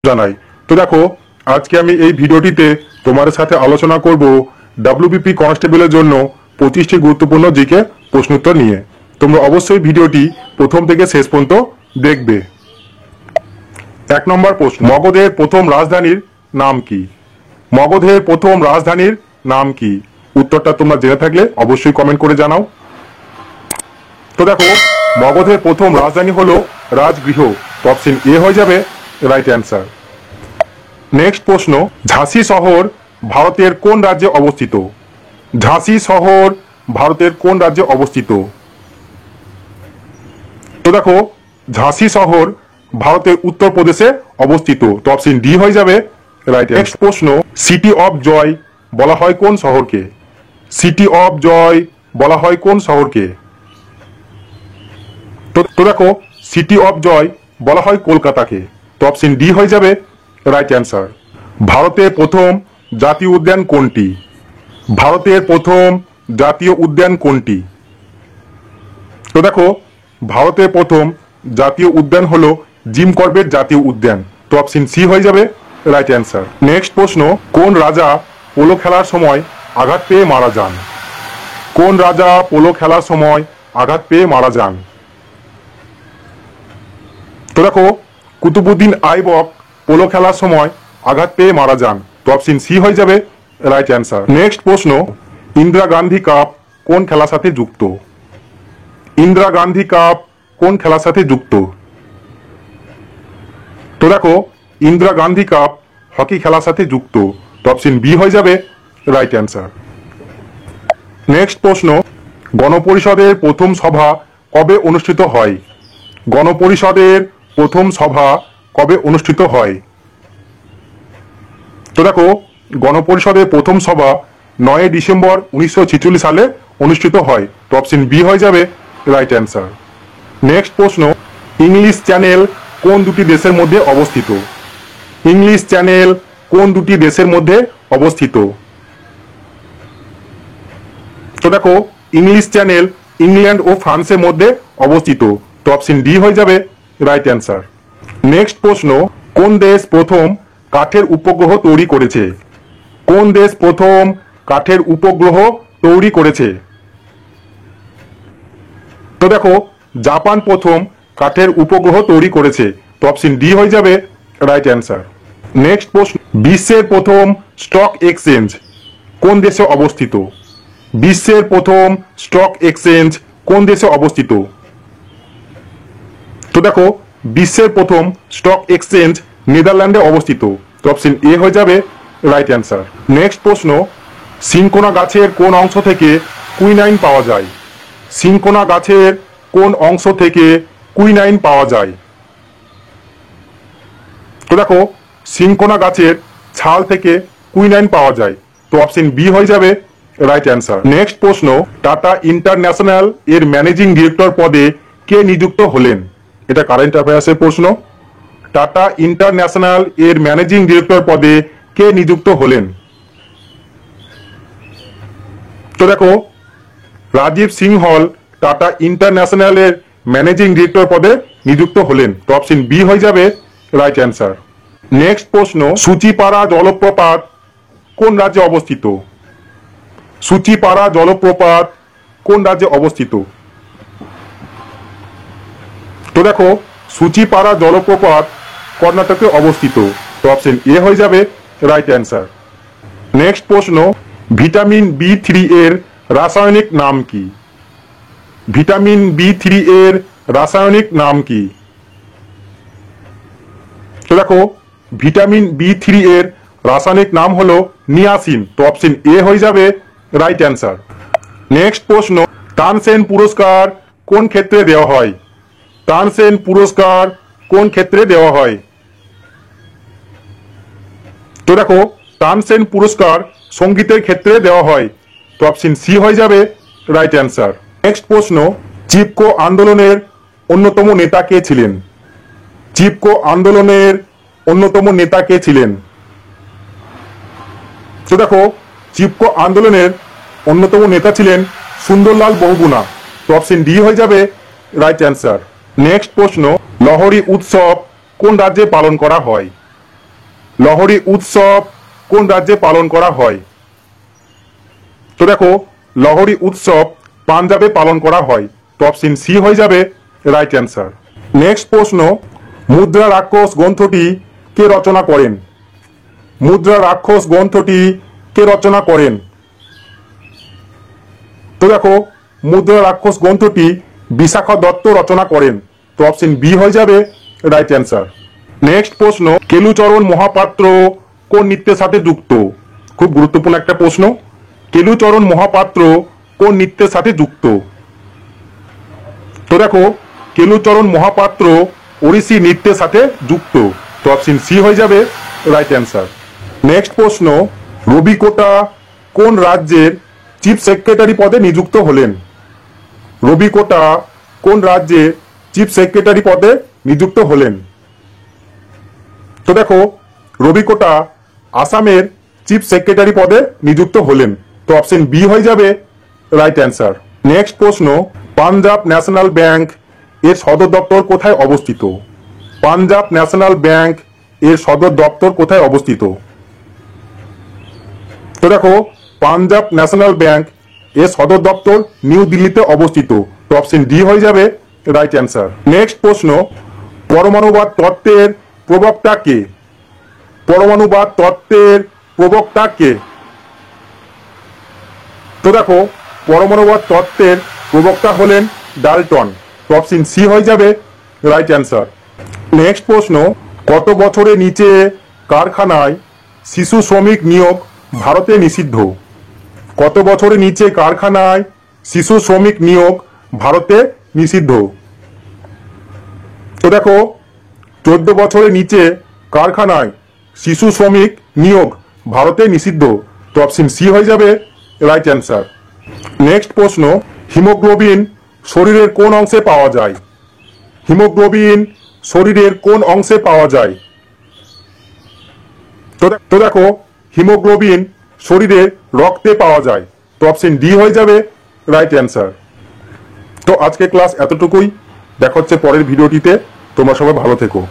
জানাই। তো দেখো, আজকে আমি এই ভিডিওটিতে তোমাদের সাথে আলোচনা করব ডাব্লিউবিপি কনস্টেবলের জন্য 25টি গুরুত্বপূর্ণ জিকে প্রশ্নোত্তর নিয়ে। তোমরা অবশ্যই ভিডিওটি প্রথম থেকে শেষ পর্যন্ত দেখবে। 1 নম্বর প্রশ্ন, মগধের প্রথম রাজধানীর নাম কি? মগধের প্রথম রাজধানীর নাম কি? উত্তরটা তোমরা জেনে থাকলে অবশ্যই কমেন্ট করে জানাও। তো দেখো, মগধের প্রথম রাজধানী হলো রাজগৃহ। অপশন এ হয়ে যাবে রাইট অ্যান্সার। নেক্সট প্রশ্ন, ঝাঁসি শহর ভারতের কোন রাজ্যে অবস্থিত? ঝাঁসি শহর ভারতের কোন রাজ্যে অবস্থিত? তো দেখো, ঝাঁসি শহর ভারতের উত্তরপ্রদেশে অবস্থিত। তো অপশন ডি হয়ে যাবে রাইট। নেক্সট প্রশ্ন, সিটি অফ জয় বলা হয় কোন শহরকে? সিটি অফ জয় বলা হয় কোন শহরকে? তো দেখো, সিটি অফ জয় বলা হয় কলকাতাকে। তো অপশন ডি হয়ে যাবে রাইট অ্যান্সার। ভারতের প্রথম জাতীয় উদ্যান কোনটি? ভারতের প্রথম জাতীয় উদ্যান কোনটি? তো দেখো, ভারতের প্রথম জাতীয় উদ্যান হলো জিম করবেট জাতীয় উদ্যান। তো অপশন সি হয়ে যাবে রাইট অ্যান্সার। নেক্সট প্রশ্ন, কোন রাজা পোলো খেলার সময় আঘাত পেয়ে মারা যান? কোন রাজা পোলো খেলার সময় আঘাত পেয়ে মারা যান? তো দেখো, কুতুবুদ্দিন আইবক পোলো খেলার সময় আঘাত পেয়ে মারা যান। তো অপশন সি হয়ে যাবে রাইট অ্যান্সার। নেক্সট প্রশ্ন, ইন্দিরা গান্ধী কাপ কোন খেলার সাথে যুক্ত? ইন্দিরা গান্ধী কাপ কোন খেলার সাথে যুক্ত? তো দেখো, ইন্দিরা গান্ধী কাপ হকি খেলার সাথে যুক্ত। তো অপশন বি হয়ে যাবে রাইট অ্যান্সার। নেক্সট প্রশ্ন, গণপরিষদের প্রথম সভা কবে অনুষ্ঠিত হয়? গণপরিষদের প্রথম সভা কবে অনুষ্ঠিত হয়? তো দেখো, গণপরিষদের প্রথম সভা 9 ডিসেম্বর 1946 সালে অনুষ্ঠিত হয়। তো অপশন বি হয়ে যাবে রাইট অ্যান্সার। নেক্সট প্রশ্ন, ইংলিশ চ্যানেল কোন দুটি দেশের মধ্যে অবস্থিত? ইংলিশ চ্যানেল কোন দুটি দেশের মধ্যে অবস্থিত? তো দেখো, ইংলিশ চ্যানেল ইংল্যান্ড ও ফ্রান্সের মধ্যে অবস্থিত। তো অপশন ডি হয়ে যাবে রাইট অ্যান্সার। নেক্সট প্রশ্ন, কোন দেশ প্রথম কাঠের উপগ্রহ তৈরি করেছে? কোন দেশ প্রথম কাঠের উপগ্রহ তৈরি করেছে? তো দেখো, জাপান প্রথম কাঠের উপগ্রহ তৈরি করেছে। তো অপশন ডি হয়ে যাবে রাইট অ্যান্সার। নেক্সট প্রশ্ন, বিশ্বের প্রথম স্টক এক্সচেঞ্জ কোন দেশে অবস্থিত? বিশ্বের প্রথম স্টক এক্সচেঞ্জ কোন দেশে অবস্থিত? তো দেখো, বিশ্বের প্রথম স্টক এক্সচেঞ্জ নেদারল্যান্ডে অবস্থিত। তো অপশন এ হয়ে যাবে রাইট অ্যান্সার। নেক্সট প্রশ্ন, সিনকোনা গাছের কোন অংশ থেকে কুইনাইন পাওয়া যায়? সিনকোনা গাছের কোন অংশ থেকে কুইনাইন পাওয়া যায়? তো দেখো, সিনকোনা গাছের ছাল থেকে কুইনাইন পাওয়া যায়। তো অপশন বি হয়ে যাবে রাইট অ্যান্সার। নেক্সট প্রশ্ন, টাটা ইন্টারন্যাশনাল এর ম্যানেজিং ডিরেক্টর পদে কে নিযুক্ত হলেন? এটা কারেন্ট অ্যাফেয়ার্সের প্রশ্ন। টাটা ইন্টারন্যাশনাল এর ম্যানেজিং ডিরেক্টর পদে কে নিযুক্ত হলেন? তো দেখো, রাজীব সিংহল টাটা ইন্টারন্যাশনাল এর ম্যানেজিং ডিরেক্টর পদে নিযুক্ত হলেন। তো অপশন বি হয়ে যাবে রাইট অ্যান্সার। নেক্সট প্রশ্ন, সূচিপাড়া জলপ্রপাত কোন রাজ্যে অবস্থিত? সূচিপাড়া জলপ্রপাত কোন রাজ্যে অবস্থিত? তো দেখো, সূচিপাড়া জলপ্রপাত কর্ণাটকে অবস্থিত। তো অপশন এ হয়ে যাবে রাইট অ্যান্সার। নেক্সট প্রশ্ন, ভিটামিন B3 এর রাসায়নিক নাম কি? ভিটামিন B3 এর রাসায়নিক নাম কি? তো দেখো, ভিটামিন B3 এর রাসায়নিক নাম হলো নিয়াসিন। তো অপশন এ হয়ে যাবে রাইট অ্যান্সার। নেক্সট প্রশ্ন, তানসেন পুরস্কার কোন ক্ষেত্রে দেওয়া হয়? তানসেন পুরস্কার কোন ক্ষেত্রে দেওয়া হয়? তো দেখো, তানসেন পুরস্কার সঙ্গীতের ক্ষেত্রে দেওয়া হয়। তো অপশন সি হয়ে যাবে রাইট অ্যান্সার। নেক্সট প্রশ্ন, চিপকো আন্দোলনের অন্যতম নেতা কে ছিলেন? চিপকো আন্দোলনের অন্যতম নেতা কে ছিলেন? তো দেখো, চিপকো আন্দোলনের অন্যতম নেতা ছিলেন সুন্দরলাল বহুগুণা। তো অপশন ডি হয়ে যাবে রাইট অ্যান্সার। নেক্সট প্রশ্ন, লহরী উৎসব কোন রাজ্যে পালন করা হয়? লহরী উৎসব কোন রাজ্যে পালন করা হয়? তো দেখো, লহরী উৎসব পাঞ্জাবে পালন করা হয়। তো অপশন সি হয়ে যাবে রাইট অ্যান্সার। নেক্সট প্রশ্ন, মুদ্রা রাক্ষস গ্রন্থটি কে রচনা করেন? মুদ্রা রাক্ষস গ্রন্থটি কে রচনা করেন? তো দেখো, মুদ্রা রাক্ষস গ্রন্থটি বিশাখা দত্ত রচনা করেন। তো অপশন বি হয়ে যাবে রাইট অ্যান্সার। নেক্সট প্রশ্ন, কেলুচরণ মহাপাত্র কোন নৃত্যের সাথে যুক্ত? খুব গুরুত্বপূর্ণ একটা প্রশ্ন। কেলুচরণ মহাপাত্র কোন নৃত্যের সাথে যুক্ত? তো দেখো, কেলুচরণ মহাপাত্র ওড়িশি নৃত্যের সাথে যুক্ত। তো অপশন সি হয়ে যাবে রাইট অ্যান্সার। নেক্সট প্রশ্ন, রবি কোটা কোন রাজ্যের চিফ সেক্রেটারি পদে নিযুক্ত হলেন? রবি কোটা কোন রাজ্যের চিফ সেক্রেটারি পদে নিযুক্ত হলেন? তো দেখো, রবি কোটা আসামের চিফ সেক্রেটারি পদে নিযুক্ত হলেন। তো অপশন বি হয়ে যাবে রাইট অ্যান্সার। নেক্সট প্রশ্ন, পাঞ্জাব ন্যাশনাল ব্যাংক এর সদর দপ্তর কোথায় অবস্থিত? পাঞ্জাব ন্যাশনাল ব্যাংক এর সদর দপ্তর কোথায় অবস্থিত? তো দেখো, পাঞ্জাব ন্যাশনাল ব্যাংক এর সদর দপ্তর নিউ দিল্লিতে অবস্থিত। তো অপশন ডি হয়ে যাবে রাইট অ্যান্সার। নেক্সট প্রশ্ন, পরমাণুবাদ তত্ত্বের প্রবক্তা কে? পরমাণুবাদ তত্ত্বের প্রবক্তা কে? তো দেখো, পরমাণুবাদ তত্ত্বের প্রবক্তা হলেন ডাল্টন। তো অপশন সি হয়ে যাবে রাইট অ্যান্সার। নেক্সট প্রশ্ন, কত বছরের নিচে কারখানায় শিশু শ্রমিক নিয়োগ ভারতে নিষিদ্ধ? কত বছরের নিচে কারখানায় শিশু শ্রমিক নিয়োগ ভারতে নিষিদ্ধ? তো দেখো, 14 বছরের নিচে কারখানায় শিশু শ্রমিক নিয়োগ ভারতে নিষিদ্ধ। তো অপশন সি হয়ে যাবে রাইট অ্যান্সার। নেক্সট প্রশ্ন, হিমোগ্লোবিন শরীরের কোন অংশে পাওয়া যায়? হিমোগ্লোবিন শরীরের কোন অংশে পাওয়া যায়? তো দেখো, হিমোগ্লোবিন শরীরের রক্তে পাওয়া যায়। তো অপশন ডি হয়ে যাবে রাইট অ্যান্সার। তো আজকে ক্লাস এতটুকুই। দেখা হচ্ছে পরের ভিডিওটিতে। তোমরা সবাই ভালো থেকো।